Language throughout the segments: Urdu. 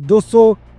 200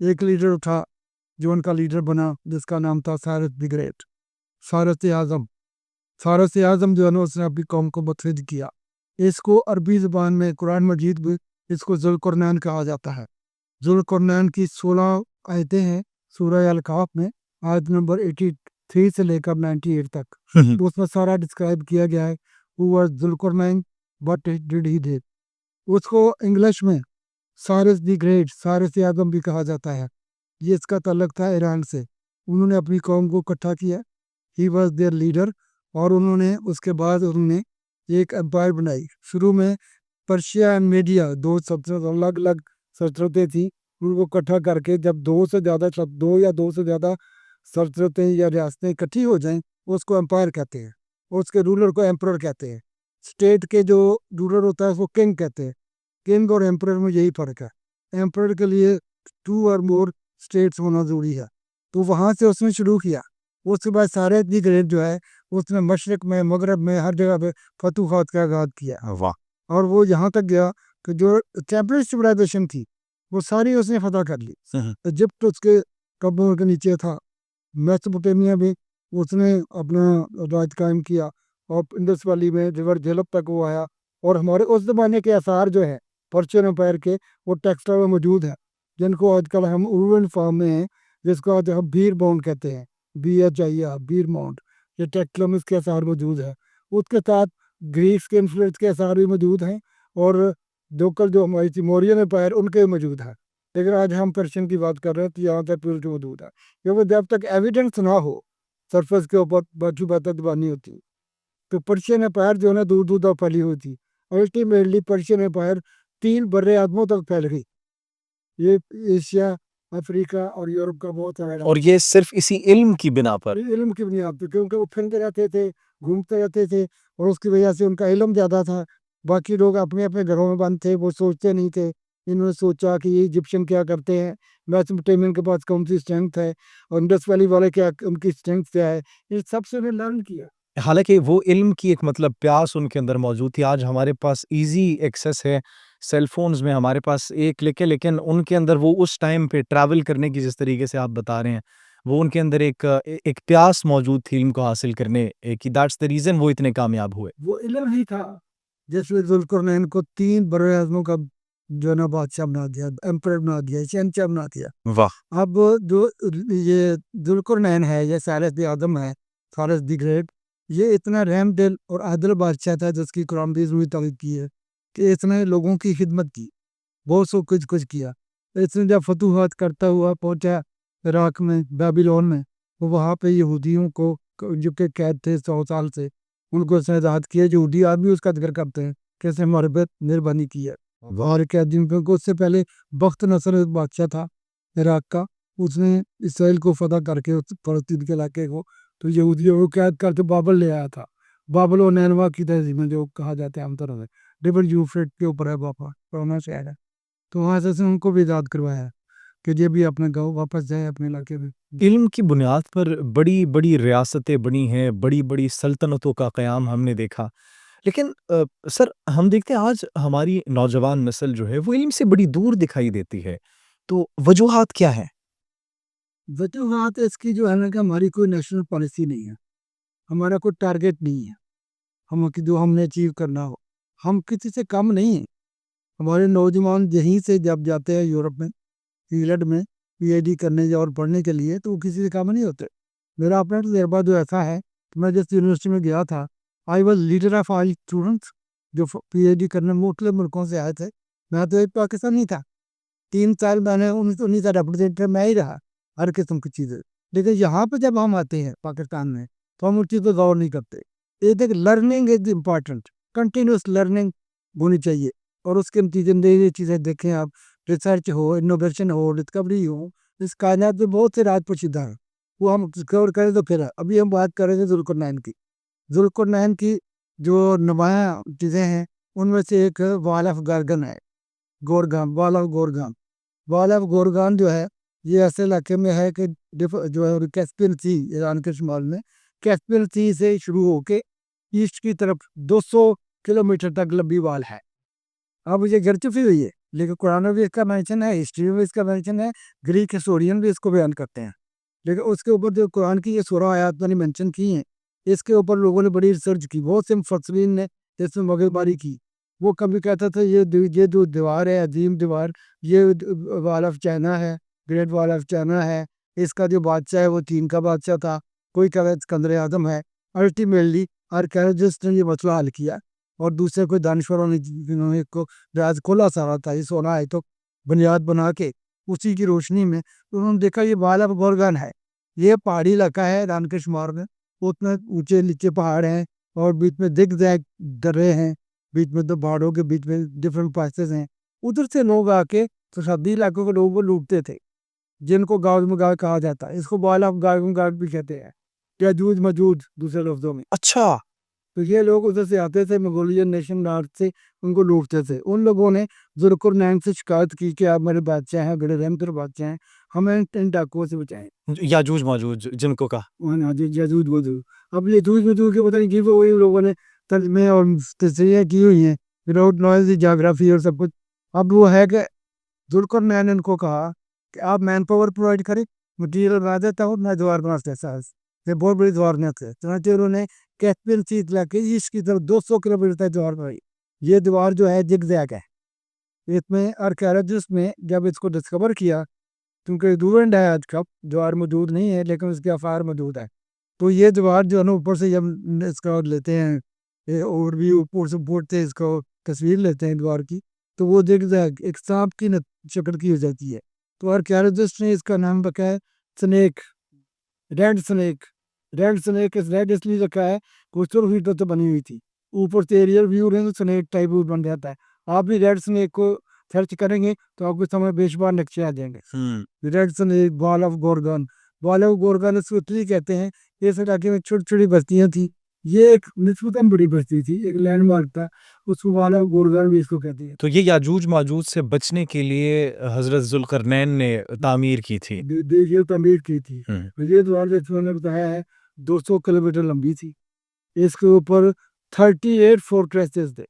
ایک لیڈر اٹھا جو ان کا لیڈر بنا جس کا نام تھا سائرس دی گریٹ، سائرس اعظم۔ سائرس اعظم جو ہے نا اس نے اپنی قوم کو متحد کیا۔ اس کو عربی زبان میں قرآن مجید میں اس کو ذوالقرنین کہا جاتا ہے۔ ذوالقرنین کی 16 آیتیں ہیں سورہ الکہف میں، آیت نمبر 83 سے لے کر 98 تک۔ اس میں سارا ڈسکرائب کیا گیا ہے who was Zulqarnain what did he did۔ اس کو انگلش میں سائرس دی گریٹ، سائرس اعظم بھی کہا جاتا ہے۔ یہ اس کا تعلق تھا ایران سے۔ انہوں نے اپنی قوم کو اکٹھا کیا، ہی واز دیئر لیڈر، اور انہوں نے اس کے بعد انہوں نے ایک امپائر بنائی۔ شروع میں پرشیا اینڈ میڈیا دو سلطنت الگ الگ سلطنتیں تھیں، ان کو اکٹھا کر کے جب دو یا دو سے زیادہ سلطنتیں یا ریاستیں اکٹھی ہو جائیں اس کو امپائر کہتے ہیں، اور اس کے رولر کو ایمپرر کہتے ہیں۔ اسٹیٹ کے جو رولر ہوتا ہے اس کو کنگ کہتے ہیں۔ کنگ اور ایمپرر میں یہی فرق ہے، ایمپرر کے لیے 2 اور more اسٹیٹس ہونا ضروری ہے۔ تو وہاں سے اس نے شروع کیا۔ اس کے بعد سارے دی گریٹ جو ہے اس نے مشرق میں، مغرب میں، ہر جگہ پہ فتوحات کا آغاز کیا، اور وہ یہاں تک گیا کہ جو ٹیمپرری سویلائزیشن تھی وہ ساری اس نے فتح کر لی۔ ایجپٹ اس کے قبضوں کے نیچے تھا، میسوپوٹیمیا میں اس نے اپنا راج قائم کیا، اور انڈس ویلی میں ریور جھیلم تک وہ آیا، اور ہمارے اس زمانے کے آثار جو ہیں پرشین امپائر کے وہ ٹیکسٹا میں موجود ہیں، جن کو آج کل ہم اردو فارم میں ہیں، جس کو آج ہم بیر ماؤنٹ کہتے ہیں، BHIR بیر ماؤنٹ، یہ ٹیکسٹلمس کے آثار موجود ہیں۔ اس کے ساتھ گریس کے انفلوئنس کے آثار بھی موجود ہیں، اور جو ہماری تھی موریین امپائر ان کے بھی موجود ہیں، لیکن آج ہم پرشین کی بات کر رہے ہیں تو یہاں تک پورے موجود ہے، کیونکہ جب تک ایویڈنس نہ ہو سرفس کے اوپر بچو بہتر زبانی ہوتی، تو پرشین امپائر جو ہے نا دور دور تک پھیلی ہوئی تھی۔ الٹیمیٹلی پرشین امپائر 3 برے اعظموں تک پھیل گئی، یہ ایشیا، افریقہ اور یورپ کا بہت سارا، اور یہ صرف اسی علم کی بنا پر۔ علم کی بنیاد پہ، کیونکہ وہ پھرتے رہتے تھے، گھومتے رہتے تھے، اور اس کی وجہ سے ان کا علم زیادہ تھا۔ باقی لوگ اپنے اپنے گھروں میں بند تھے، وہ سوچتے نہیں تھے۔ انہوں نے سوچا کہ یہ ایجپشن کیا کرتے ہیں، میسوپوٹیمین کے پاس کون سی اسٹرینتھ ہے، اور انڈس ویلی والے کیا ان کی اسٹرینتھ کیا ہے، یہ سب سے انہیں لرن کیا۔ حالانکہ وہ علم کی ایک مطلب پیاس ان کے اندر موجود تھی۔ آج ہمارے پاس ایزی ایکسیس ہے سیل فونز میں، ہمارے پاس ایک کلک ہے، لیکن ان کے اندر وہ اس ٹائم پہ ٹریول کرنے کی جس طریقے سے آپ بتا رہے ہیں، وہ ان کے اندر ایک پیاس موجود تھی علم کو حاصل کرنے کی۔ دیٹس دی ریزن وہ اتنے کامیاب ہوئے۔ وہ علم ہی تھا جس میں ذوالقرنین کو 3 برے اعظموں کا جو ہے نا بادشاہ بنا دیا، ایمپرر بنا دیا، شہنشاہ بنا دیا۔ واہ! اب جو یہ ذوالقرنین ہے، یہ سائرس دی اعظم ہے، سائرس دی گریٹ، یہ اتنا رحم دل اور عادل بادشاہ تھا جس کی قرآن بھی ضروری تعریف کی ہے کہ اس نے لوگوں کی خدمت کی، بہت سو کچھ کیا۔ اس نے جب فتوحات کرتا ہوا پہنچا عراق میں، بیبیلون میں، وہ وہاں پہ یہودیوں کو جو کہ قید تھے 100 سال سے، ان کو اس نے آزاد کیا۔ یہودی آدمی اس کا ذکر کرتے ہیں کہ اس نے ہمارے پہ مہربانی کی ہے۔ باہر قیدیوں پہ، اس سے پہلے بخت نصر ایک بادشاہ تھا عراق کا، اس نے اسرائیل کو فتح کر کے فلسطین کے علاقے کو تو یہودیوں کو قید کر کے بابل لے آیا تھا۔ بابل و نینوا کی تہذیب میں جو کہا جاتا ہے عام طرح سے، ریور یوفریٹ کے اوپر ہے بابا، پرانا شہر ہے، تو وہاں سے ان کو بھی آزاد کروایا کہ یہ بھی اپنے گاؤں واپس جائے، اپنے علاقے میں۔ علم کی بنیاد پر بڑی بڑی ریاستیں بنی ہیں، بڑی بڑی سلطنتوں کا قیام ہم نے دیکھا، لیکن سر ہم دیکھتے ہیں آج ہماری نوجوان نسل جو ہے وہ علم سے بڑی دور دکھائی دیتی ہے، تو وجوہات کیا ہیں؟ وجوہات اس کی جو ہے نا کہ ہماری کوئی نیشنل پالیسی نہیں ہے، ہمارا کوئی ٹارگیٹ نہیں ہے جو ہم نے اچیو کرنا ہو، ہم کسی سے کم نہیں ہیں۔ ہمارے نوجوان یہیں سے جب جاتے ہیں یورپ میں، انگلینڈ میں PhD کرنے اور پڑھنے کے لیے، تو وہ کسی سے کم نہیں ہوتے۔ میرا اپنا تجربہ جو ایسا ہے کہ میں جس یونیورسٹی میں گیا تھا، I was leader of all students جو PhD کرنے مختلف ملکوں سے آئے تھے۔ میں تو ایک پاکستانی تھا، 3 سال میں نے انہیں کا ریپرزینٹیٹر میں ہی رہا، ہر قسم کی چیزیں۔ لیکن یہاں پہ جب ہم آتے ہیں پاکستان میں تو ہم اس چیز کو غور نہیں کرتے۔ ایک learning is important, continuous learning ہونی چاہیے، اور اس کے نتیجے میں نئی چیزیں دیکھیں آپ، ریسرچ ہو، انوویشن ہو، ڈسکوری ہو۔ اس کائنات میں بہت سے راز پوشیدہ ہیں، وہ ہم ڈسکور کریں تو پھر ابھی ہم بات کر رہے تھے ذوالقرنین کی۔ ذوالقرنین کی جو نمایاں چیزیں ہیں ان میں سے ایک وال آف گارگن ہے، گورگان، وال آف گورگان۔ وال آف گورگان جو ہے یہ ایسے علاقے میں ہے کہ جو ہے کیسپین سی، ایران کے شمال میں کیسپین سی سے شروع ہو کے ایسٹ کی طرف 200 کلومیٹر تک لمبی وال ہے۔ اب یہ گر چکی ہوئی ہے، لیکن قرآن میں بھی اس کا مینشن ہے, ہسٹری میں بھی اس کا مینشن ہے, گریک ہسٹورین بھی اس کو بیان کرتے ہیں. لیکن اس کے اوپر جو قرآن کی یہ سورہ آیات میں نے مینشن کی ہیں, اس کے اوپر لوگوں نے بڑی ریسرچ کی, بہت سے مفسرین نے اس میں مغرب باری کی. وہ کبھی کہتا تھا یہ جو دیوار ہے, عظیم دیوار, یہ وال آف چائنا ہے, گریٹ وال آف چائنا ہے, اس کا جو بادشاہ ہے وہ چین کا بادشاہ تھا, کوئی کہتا ہے اسکندر اعظم ہے. الٹیمیٹلی آرکیالوجسٹ نے یہ مسئلہ حل کیا, اور دوسرے کوئی دانشوروں نے جنہوں نے اس کو راز کھولا سارا تھا, یہ سونا ہے تو بنیاد بنا کے اسی کی روشنی میں انہوں نے دیکھا یہ وال آف گورگن ہے. یہ پہاڑی علاقہ ہے ایران کے شمار میں, اتنے اونچے نیچے پہاڑ ہیں, اور بیچ میں دگ زیگ درے ہیں, بیچ میں دو پہاڑوں کے بیچ میں ڈفرینٹ پاسز ہیں. ادھر سے لوگ آ کے سرحدی علاقوں کے لوگوں کو لوٹتے تھے, جن کو گاؤز مگاؤ کہا جاتا ہے. اس کو وال آف گارگ بھی کہتے ہیں, یاجوج ماجوج دوسرے لفظوں میں. اچھا. تو یہ لوگ ادھر سے آتے تھے, منگولین نیشن نارتھ سے, ان کو لوٹتے تھے. ان لوگوں نے ذوالقرنین سے شکایت کی کہ آپ میرے بادشاہ ہیں, بڑے رحمتر بادشاہ ہیں, ہمیں ان ڈاکوؤں سے بچائیں. یاجوج ماجوج جن کو کہا. یاجوج ماجوج. اب یاجوج ماجوج کے پتہ نہیں کی وہی لوگوں نے ترجمے اور تصریح کی ہوئی ہیں وداؤٹ نالج جیوگرافی اور سب کچھ. اب وہ ہے کہ ذوالقرنین نے ان کو کہا کہ آپ مین پاور پرووائڈ کریں, مٹیریل بنا دیتا ہوں, میں دیوار بنا دیتا ہوں. یہ بہت بڑی دیوار نہیں تھے, چنانچہ انہوں نے کیسپین سی علاقے ایسٹ کی طرف 200 کلومیٹر تک دیوار بنائی. یہ دیوار جو ہے جگ زیگ ہے. اس میں آرکیالوجسٹ نے جب اس کو ڈسکور کیا, کیونکہ ڈورنڈ ہے آج کا دیوار موجود نہیں ہے لیکن اس کے آثار موجود ہے, تو یہ دیوار جو ہے نا اوپر سے جب اس کا لیتے ہیں اور بھی اوپر سے بوڑتے اس کو تصویر لیتے ہیں دیوار کی, تو وہ جگ زیگ ایک سانپ کی شکل کی ہو جاتی ہے. تو آرکیالوجسٹ نے اس کا نام رکھا ہے snake, red snake. Red snake red اس لیے رکھا ہے کہ سرخ اینٹوں سے بنی ہوئی تھی, اوپر سے ایریل ویو رہے تو سنیک ٹائپ بن جاتا ہے. آپ بھی ریڈ سنیک کو سرچ کریں گے تو آپ کو سمجھ بے شمار نقشے آ جائیں گے. ریڈ سنیک, وال آف گورگن. وال آف گورگن اس کو اس لیے کہتے ہیں, اس علاقے میں چھوٹی چھوٹی بستیاں تھیں. یہ ایک نسبتاً بڑی بستی تھی, ایک لینڈ مارک تھا, اس کو وال آف گورگن بھی اس کو کہتے ہیں. تو یہ یاجوج ماجوج سے بچنے کے لیے حضرت ذوالقرنین نے تعمیر کی تھی. یہ تعمیر کی تھی. یہ دوار جو نے بتایا ہے 200 کلومیٹر لمبی تھی. اس کے اوپر 38 فورٹریسز تھے,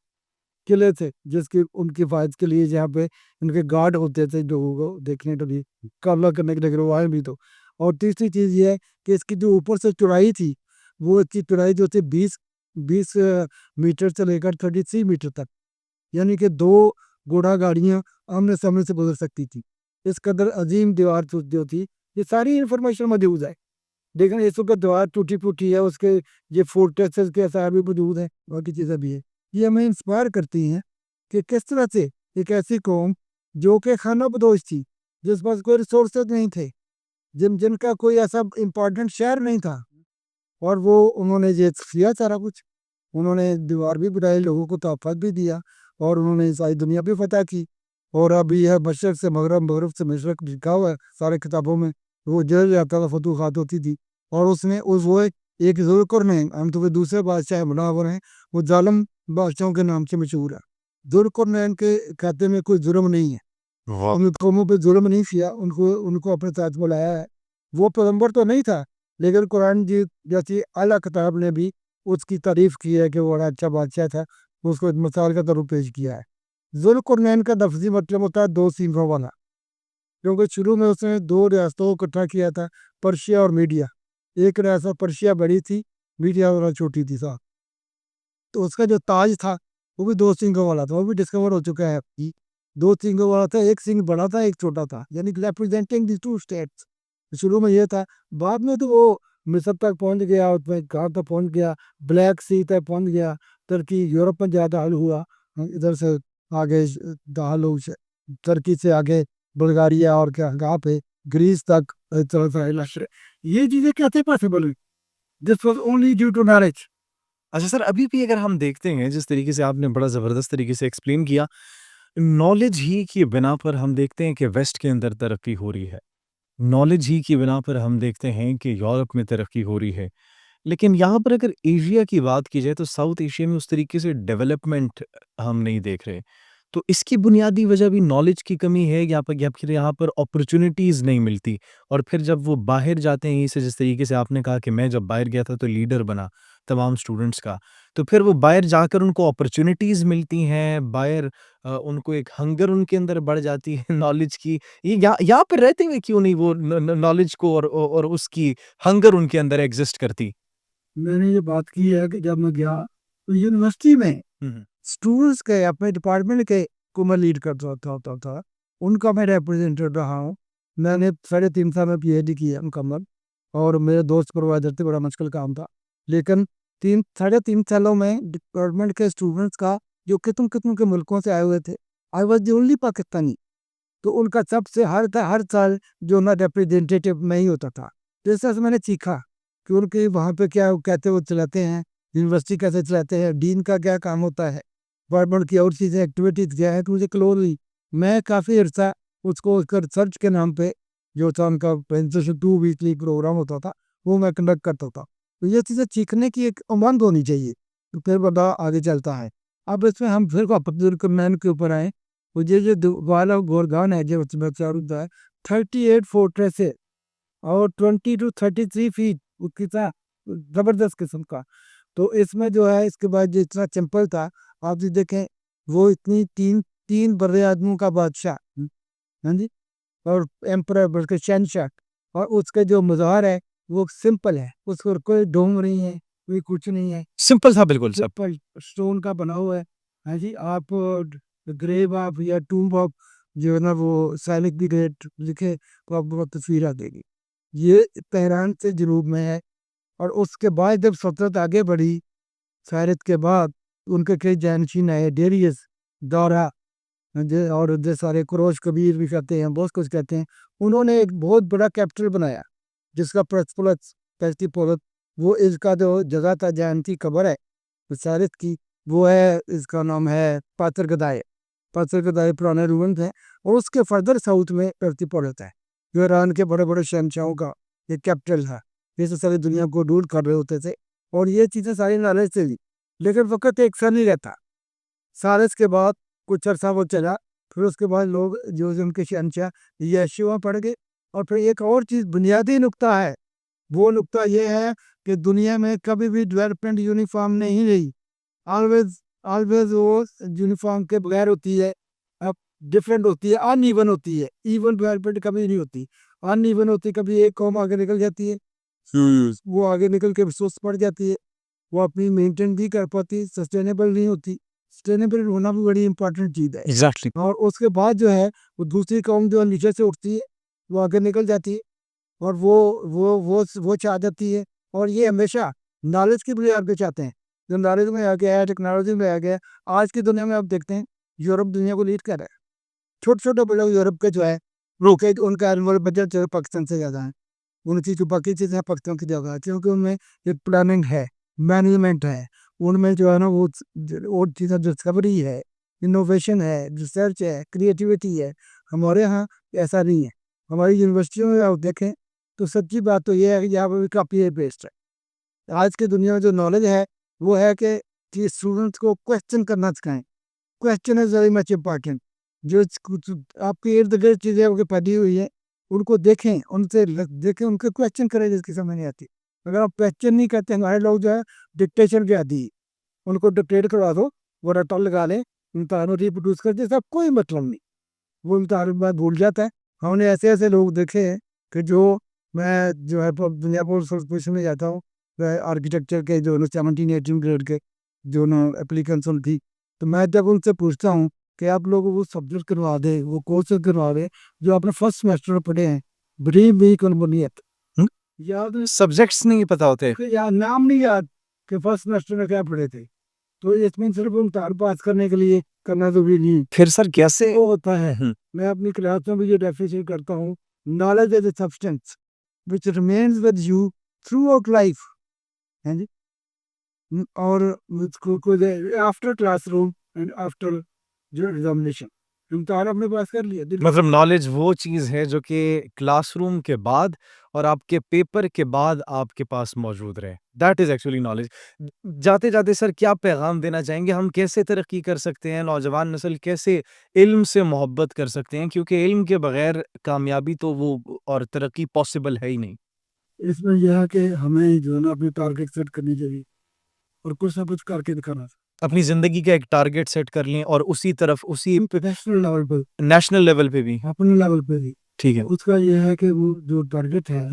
قلعے تھے, جس کی ان کی حفاظت کے لیے جہاں پہ ان کے گارڈ ہوتے تھے لوگوں کو دیکھنے کے لیے, قابلہ کرنے کے لیے روایت بھی. تو اور تیسری چیز یہ ہے کہ اس کی جو اوپر سے چوڑائی تھی, وہ اس کی چوڑائی جو تھی 20 میٹر سے لے کر 33 میٹر تک, یعنی کہ 2 گھوڑا گاڑیاں آمنے سامنے سے گزر سکتی تھی. اس قدر عظیم دیوار جو تھی. یہ ساری انفارمیشن موجود ہے, لیکن اس وقت دیوار ٹوٹی پھوٹی ہے, اس کے یہ فورٹریسز کے اثار بھی موجود ہیں, باقی چیزیں بھی ہیں. یہ ہمیں انسپائر کرتی ہیں کہ کس طرح سے ایک ایسی قوم جو کہ خانہ بدوش تھی, جس پاس کوئی ریسورسز نہیں تھے, جن کا کوئی ایسا امپورٹنٹ شہر نہیں تھا, اور وہ انہوں نے یہ کیا سارا کچھ. انہوں نے دیوار بھی بنائی, لوگوں کو تحفظ بھی دیا, اور انہوں نے ساری دنیا بھی فتح کی. اور ابھی ہے مشرق سے مغرب, مغرب سے مشرق لکھا ہوا ہے سارے کتابوں میں. وہ جل جاتا تھا, فتوحات ہوتی تھی. اور اس میں وہ ایک ذوالقرنین, ہم تو دوسرے بادشاہ مناور ہیں, وہ ظالم بادشاہوں کے نام سے مشہور ہے. ذوالقرنین کے کھاتے میں کوئی جرم نہیں ہے, ان قوموں پہ ظلم نہیں کیا, ان کو اپنے ساتھ بلایا ہے. وہ پیغمبر تو نہیں تھا, لیکن قرآن جی جیسی اعلیٰ کتاب نے بھی اس کی تعریف کی ہے کہ وہ بڑا اچھا بادشاہ تھا, اس کو ایک مثال کا طور پیش کیا ہے. ذوالقرنین کا لفظی مطلب ہوتا ہے 2 سینگوں والا, کیونکہ شروع میں اس نے 2 ریاستوں کو اکٹھا کیا تھا, پرشیا اور میڈیا. ایک ریاست پرشیا بڑی تھی, میڈیا والا چھوٹی تھی صاحب. تو اس کا جو تاج تھا وہ بھی 2 سینگوں والا تھا, وہ بھی ڈسکور ہو چکا ہے. 2 سینگوں والا تھا, ایک سینگ بڑا تھا, ایک چھوٹا تھا, یعنی ریپرزینٹنگ دی 2 اسٹیٹس. شروع میں یہ تھا, بعد میں تو وہ مصر تک پہنچ گیا, اس میں کہاں تک پہنچ گیا, بلیک سی تک پہنچ گیا, ترکی یورپ میں زیادہ حل ہوا, ادھر سے آگے داخل ہو, ترکی سے آگے بلغاریہ, اور کہاں پہ گریس تک. یہ چیزیں کیسے پاسبل ہوئی؟ This was only due to knowledge. اچھا سر, ابھی بھی اگر ہم دیکھتے ہیں جس طریقے سے آپ نے بڑا زبردست طریقے سے ایکسپلین کیا, نالج ہی کی بنا پر ہم دیکھتے ہیں کہ ویسٹ کے اندر ترقی ہو رہی ہے, نالج ہی کی بنا پر ہم دیکھتے ہیں کہ یورپ میں ترقی ہو رہی ہے. لیکن یہاں پر اگر ایشیا کی بات کی جائے تو ساؤتھ ایشیا میں اس طریقے سے ڈیولپمنٹ ہم نہیں دیکھ رہے. تو اس کی بنیادی وجہ بھی نالج کی کمی ہے یا پھر یہاں پر اپرچونٹیز نہیں ملتی؟ اور پھر جب وہ باہر جاتے ہیں، اسے جس طریقے سے آپ نے کہا کہ میں جب باہر گیا تھا تو لیڈر بنا تمام اسٹوڈنٹس کا، تو پھر وہ باہر جا کر ان کو اپرچونٹیز ملتی ہیں، باہر ان کو ایک ہنگر ان کے اندر بڑھ جاتی ہے نالج کی، یہ یہاں پہ رہتے ہوئے کیوں نہیں وہ نالج کو اور اس کی ہنگر ان کے اندر ایگزسٹ کرتی؟ میں نے یہ بات کی ہے کہ جب میں گیا تو یونیورسٹی میں ہوں اسٹوڈنٹس کے اپنے ڈپارٹمنٹ کے کو میں لیڈ کرتا ہوتا تھا، ان کا میں ریپرزینٹیو رہا ہوں۔ میں نے 3.5 سال میں PhD کی ہے مکمل، اور میرے دوست پرووائڈر تھے، بڑا مشکل کام تھا، لیکن 3.5 سالوں میں ڈپارٹمنٹ کے اسٹوڈنٹس کا جو کتنے کے ملکوں سے آئے ہوئے تھے، I was the only Pakistani, تو ان کا سب سے ہر سال جو نا ریپرزینٹیو میں ہی ہوتا تھا۔ تو اس طرح سے میں نے سیکھا کہ ان کے وہاں پہ کیا کہتے وہ چلاتے ہیں، یونیورسٹی کیسے چلاتے ہیں، ڈین کا کیا کام ہوتا ہے، ڈپارٹمنٹ کی اور چیزیں ایکٹیویٹیز کیا ہے، تو مجھے کلوز ہوئی۔ میں کافی عرصہ اس کو ریسرچ کے نام پہ جو تھا ان کا 2 ویکلی پروگرام ہوتا تھا، وہ میں کنڈکٹ کرتا تھا۔ تو یہ چیزیں سیکھنے کی ایک امنگ ہونی چاہیے، تو پھر بڑا آگے چلتا ہے۔ اب اس میں ہم پھر مین کے اوپر آئیں، مجھے جو والا گورگان ہے جو اس میں چار ہوتا ہے، 38 فورٹریس ہے اور 20 to 33 فیٹ کتنا زبردست قسم کا۔ تو اس میں جو ہے اس کے بعد جو اتنا چمپل تھا، آپ جو دیکھیں وہ اتنی تین بڑے آدموں کا بادشاہ، ہاں جی، اور ایمپرر بلکہ شہنشاہ، اور اس کا جو مزار ہے وہ سمپل ہے، اس پر کوئی ڈوم نہیں ہے، کوئی کچھ نہیں ہے، سمپل تھا بالکل سب۔ سمپل اسٹون کا بنا ہوا ہے۔ ہاں جی، آپ گریو آپ یا ٹومب آپ جو ہے نا وہ سینک دی گریٹ لکھے تو آپ کو تصویر آ دے گی۔ یہ تہران سے جنوب میں ہے، اور اس کے بعد جب سلطنت آگے بڑھی فہرست کے بعد، ان کے کئی جانشین آئے، ڈیریس، دورہ، اور سارے کروش کبیر بھی کہتے ہیں، بہت کچھ کہتے ہیں۔ انہوں نے ایک بہت بڑا کیپٹل بنایا جس کا پرسپولت وہ اس کا جو جگہ تھا جہاں کی قبر ہے فہرست کی، وہ ہے، اس کا نام ہے پاتر گدائے پرانے رومن تھے، اور اس کے فردر ساؤتھ میں پرسپولت ہے جو ایران کے بڑے بڑے شہنشاہوں کا یہ کیپٹل تھا، یہ ساری دنیا کو رول کر رہے ہوتے تھے، اور یہ چیزیں ساری نالج سے دی، لیکن وقت ایک سا نہیں رہتا۔ سالس کے بعد کچھ عرصہ وہ چلا، پھر اس کے بعد لوگ جو ان کے شہنشاہ یشوع پڑ گئے۔ اور پھر ایک اور چیز بنیادی نقطہ ہے، وہ نقطہ یہ ہے کہ دنیا میں کبھی بھی ڈیولپمنٹ یونیفارم نہیں رہی، آلویز وہ یونیفارم کے بغیر ہوتی ہے، اب ڈفرینٹ ہوتی ہے، ان ایون ہوتی ہے، ایون ڈیولپمنٹ کبھی نہیں ہوتی، ان ایون ہوتی، کبھی ایک قوم آگے نکل جاتی ہے، وہ آگے نکل کے سست پڑ جاتی ہے، وہ اپنی مینٹین نہیں کر پاتی، سسٹینیبل نہیں ہوتی۔ سسٹینیبل ہونا بھی بڑی امپورٹنٹ چیز ہے، ایگزیکٹلی۔ اور اس کے بعد جو ہے وہ دوسری قوم جو نیچے سے اٹھتی ہے وہ آگے نکل جاتی ہے، اور وہ چاہ جاتی ہے، اور یہ ہمیشہ نالج کی بنیاد پہ چاہتے ہیں۔ جو نالج میں آ گیا ہے، ٹیکنالوجی میں آ گیا ہے، آج کی دنیا میں آپ دیکھتے ہیں یورپ دنیا کو لیڈ کر رہا ہے، چھوٹے بڑے یورپ کے جو ہے روکے، ان کا اینول بجٹ جو ہے پاکستان سے زیادہ ہے، ان کی جو باقی چیزیں پاکستان کی جگہ ہے، کیونکہ ان میں ایک پلاننگ ہے، مینجمنٹ ہے، ان میں جو ہے نا وہ اور چیزیں ڈسکوری ہے، انوویشن ہے، ریسرچ ہے، کریٹیوٹی ہے۔ ہمارے ہاں ایسا نہیں ہے۔ ہماری یونیورسٹیوں میں آپ دیکھیں تو سچی بات تو یہ ہے کہ یہاں پر کاپی پیسٹ ہے۔ آج کی دنیا میں جو نالج ہے وہ ہے کہ اسٹوڈنٹس کو کویسچن کرنا سکھائیں۔ Question is very much important. جو آپ کے ارد گرد چیزیں پڑھی ہوئی ہیں ان کو دیکھیں، ان سے دیکھیں، ان کے کویسچن کریں جس کی سمجھ نہیں آتی۔ اگر آپ کویسچن نہیں کرتے، ہمارے لوگ جو ہے ڈکٹیشن کے عادی ہیں، ان کو ڈکٹیٹ کروا دو، وہ رٹل لگا لیں، امتحانوں ریپروڈیوس کر دیں، سب کوئی مطلب نہیں، وہ امتحان بعد بھول جاتا ہے۔ ہم نے ایسے لوگ دیکھے ہیں کہ میں جو ہے دنیا پوزیشن میں جاتا ہوں، آرکیٹیکچر کے جو 17-18 گریڈ کے جو اپلیکنس تھی، تو میں جب ان سے پوچھتا ہوں کہ آپ لوگوں وہ سبجیکٹ کروا دیں، وہ کورس کروا دیں جو آپ نے فرسٹ سیمسٹر میں پڑھے ہیں، بڑی بھی کنبنیت یاد سبجیکٹس نہیں پتا ہوتے۔ یا نام نہیں یاد کہ فرسٹ سیمسٹر میں کیا پڑھے تھے، تو اس میں صرف امتحان پاس کرنے کے لیے کرنا ضروری نہیں پھر سر کیسے؟ وہ ہوتا ہے۔ میں اپنی کلاس میں بھی یہ ڈیفینیشن کرتا ہوں، knowledge is a substance which remains with you throughout life، ہیں جی، اور after class room and after جو ایگزامینیشن۔ امتحان اپنے پاس کر لیا دل مطلب نالج وہ چیز ہے جو کہ کلاس روم کے بعد اور آپ کے پیپر کے بعد آپ کے پاس موجود رہے. That is actually knowledge. جاتے جاتے سر کیا پیغام دینا چاہیں گے؟ ہم کیسے ترقی کر سکتے ہیں؟ نوجوان نسل کیسے علم سے محبت کر سکتے ہیں؟ کیونکہ علم کے بغیر کامیابی تو وہ اور ترقی پاسبل ہے ہی نہیں. اس میں یہ ہے کہ ہمیں جو ہے نا اپنی ٹارگیٹ سیٹ کرنی چاہیے اور کچھ نہ کچھ کر کے دکھانا اپنی زندگی کا ایک ٹارگیٹ سیٹ کر لیں اور اسی طرف اسی نیشنل لیول پہ نیشنل لیول پہ بھی. اپنے لیول پہ بھی. ٹھیک ہے. اس کا یہ ہے کہ وہ جو ٹارگیٹ ہے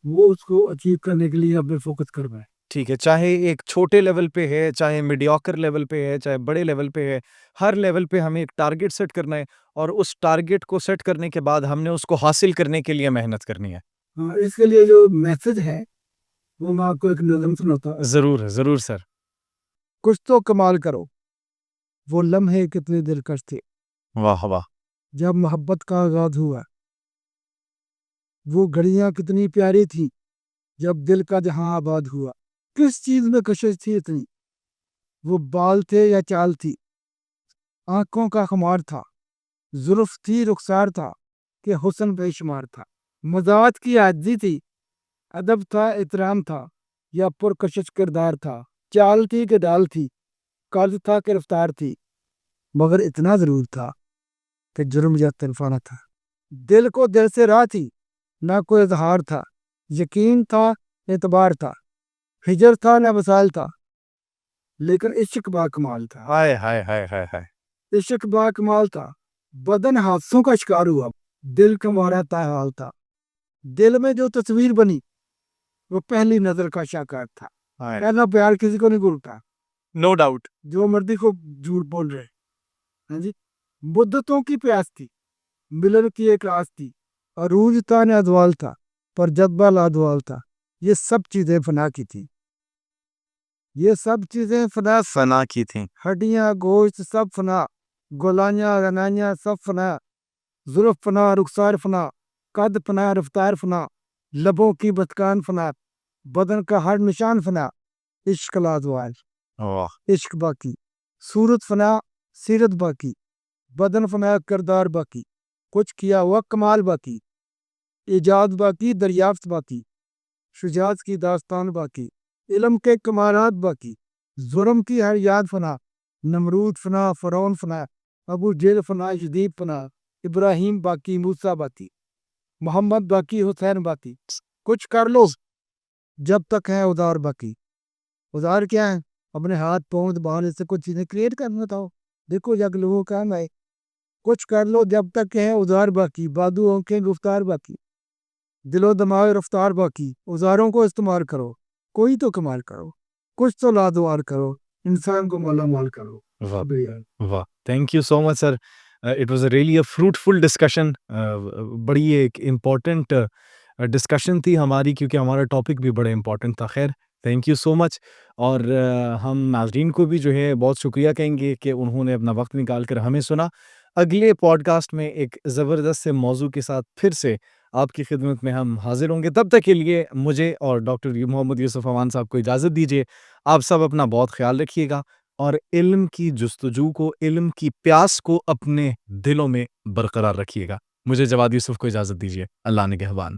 وہ اس کو اچیو کرنے کے لیے اپنے فوکس کرنا ہے. ٹھیک ہے. چاہے ایک چھوٹے لیول پہ ہے، چاہے میڈیوکر لیول پہ ہے، چاہے بڑے لیول پہ ہے، ہر لیول پہ ہمیں ایک ٹارگیٹ سیٹ کرنا ہے اور اس ٹارگیٹ کو سیٹ کرنے کے بعد ہم نے اس کو حاصل کرنے کے لیے محنت کرنی ہے. ہاں، اس کے لیے جو میسج ہے وہ میں آپ کو ایک نظم سناتا ہوں. ضرور ضرور سر. کچھ تو کمال کرو، وہ لمحے کتنے دلکش تھے واہ واہ. جب محبت کا آغاز ہوا، وہ گھڑیاں کتنی پیاری تھیں جب دل کا جہاں آباد ہوا. کس چیز میں کشش تھی اتنی؟ وہ بال تھے یا چال تھی؟ آنکھوں کا خمار تھا، زلف تھی رخسار تھا کہ حسن بے شمار تھا. مزاج کی عاجزی تھی، ادب تھا احترام تھا یا پرکشش کردار تھا. چال تھی کہ ڈال تھی، قد تھا کہ رفتار تھی، مگر اتنا ضرور تھا کہ جرم یا طرفانہ تھا. دل کو دل سے راہ تھی، نہ کوئی اظہار تھا، یقین تھا اعتبار تھا، ہجر تھا نہ وصال تھا، لیکن عشق با کمال تھا. ہائے ہائے ہائے ہائے ہائے. عشق با کمال تھا، بدن حادثوں کا شکار ہوا، دل کا مارا تاحال تھا. دل میں جو تصویر بنی وہ پہلی نظر کا شاہکار تھا. پہلا پیار کسی کو نہیں بھولتا. No doubt. جو مردی کو جھوٹ بول رہے. ہاں جی. مدتوں کی پیاس تھی، ملن کی ایک آس تھی، عروج تھا نہ ادوال تھا، پر جذبہ لادوال تھا. یہ سب چیزیں فنا کی تھیں. یہ سب چیزیں فنا کی تھیں. ہڈیاں گوشت سب فنا، گولائیاں رنائیاں سب فنا، زلف فنا رخسار فنا، قد فنا رفتار فنا، لبوں کی بتکان فنا، بدن کا ہر نشان فنا. عشق لادوال، عشق باقی، صورت فنا سیرت باقی، بدن فنا کردار باقی، کچھ کیا ہوا کمال باقی، ایجاد باقی دریافت باقی، شجاعت کی داستان باقی، علم کے کمالات باقی، ظلم کی ہر یاد فنا، نمرود فنا فرعون فنا، ابو جہل فنا یزید فنا، ابراہیم باقی موسیٰ باقی، محمد باقی حسین باقی. کچھ کر لو جب تک ہے ادار باقی. ادار کیا ہے؟ اپنے ہاتھ پاؤں دبانے سے کچھ چیزیں کریٹ کرنا تھا. دیکھو جگ لوگوں کا میں کچھ کر لو جب تک ہے ادار باقی، بادو آنکھیں گفتار باقی، دل و دماغ رفتار باقی. اوزاروں کو استعمال کرو، کوئی تو کمال کرو، کچھ تو لادوار کرو، انسان کو مالا مال کرو. واہ. Thank you so much sir. It was a really a fruitful discussion. بڑی ایک امپورٹنٹ ڈسکشن تھی ہماری کیونکہ ہمارا ٹاپک بھی بڑا امپورٹنٹ تھا. خیر تھینک یو سو مچ. اور ہم ناظرین کو بھی جو ہے بہت شکریہ کہیں گے کہ انہوں نے اپنا وقت نکال کر ہمیں سنا. اگلے پوڈ کاسٹ میں ایک زبردست سے موضوع کے ساتھ پھر سے آپ کی خدمت میں ہم حاضر ہوں گے. تب تک کے لیے مجھے اور ڈاکٹر محمد یوسف امان صاحب کو اجازت دیجیے. آپ سب اپنا بہت خیال رکھیے گا اور علم کی جستجو کو، علم کی پیاس کو اپنے دلوں میں برقرار رکھیے گا. مجھے جواد یوسف کو اجازت دیجیے. اللہ نگہبان.